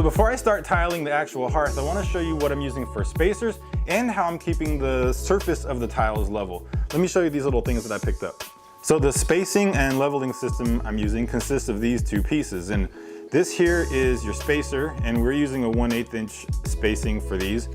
So before I start tiling the actual hearth, I want to show you what I'm using for spacers and how I'm keeping the surface of the tiles level. Let me show you these little things that I picked up. So the spacing and leveling system I'm using consists of these two pieces, and this here is your spacer, and we're using a 1/8 inch spacing for these,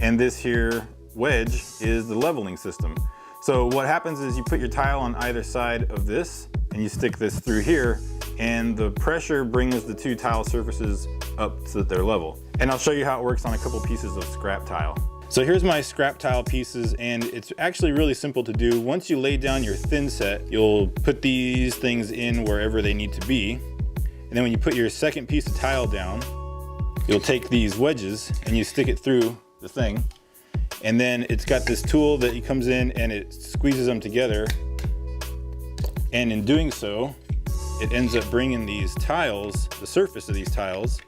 and this here wedge is the leveling system. So what happens is you put your tile on either side of this and you stick this through here, and the pressure brings the two tile surfaces up so that they're level. And I'll show you how it works on a couple pieces of scrap tile. So here's my scrap tile pieces, and it's actually really simple to do. Once you lay down your thin set, you'll put these things in wherever they need to be. And then when you put your second piece of tile down, you'll take these wedges and you stick it through the thing. And then it's got this tool that it comes in and it squeezes them together. And in doing so, it ends up bringing these tiles, the surface of these tiles,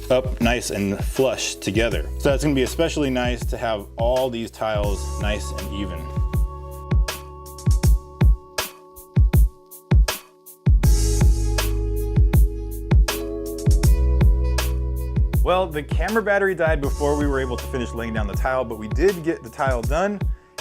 up nice and flush together. So it's gonna be especially nice to have all these tiles nice and even. Well, the camera battery died before we were able to finish laying down the tile, but we did get the tile done,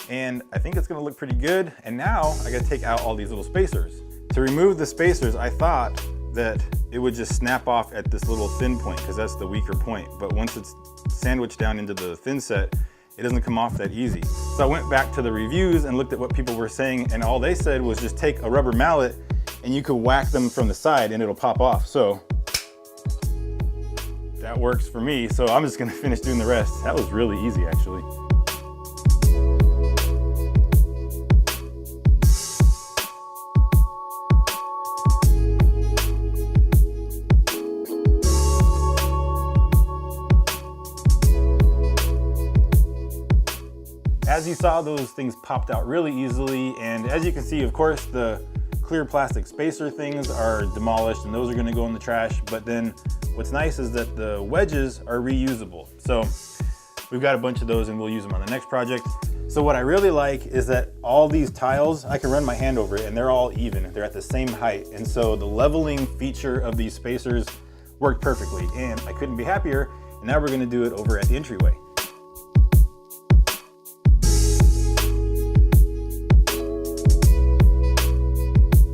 and I think it's gonna look pretty good. And now I gotta take out all these little spacers. To remove the spacers, I thought that it would just snap off at this little thin point, because that's the weaker point. But once it's sandwiched down into the thin set, it doesn't come off that easy. So I went back to the reviews and looked at what people were saying, and all they said was just take a rubber mallet and you could whack them from the side and it'll pop off. So that works for me, so I'm just gonna finish doing the rest. That was really easy, actually. As you saw, those things popped out really easily, and as you can see, of course, the clear plastic spacer things are demolished and those are gonna go in the trash, but then what's nice is that the wedges are reusable. So we've got a bunch of those and we'll use them on the next project. So what I really like is that all these tiles, I can run my hand over it and they're all even. They're at the same height. And so the leveling feature of these spacers worked perfectly, and I couldn't be happier. And now we're gonna do it over at the entryway.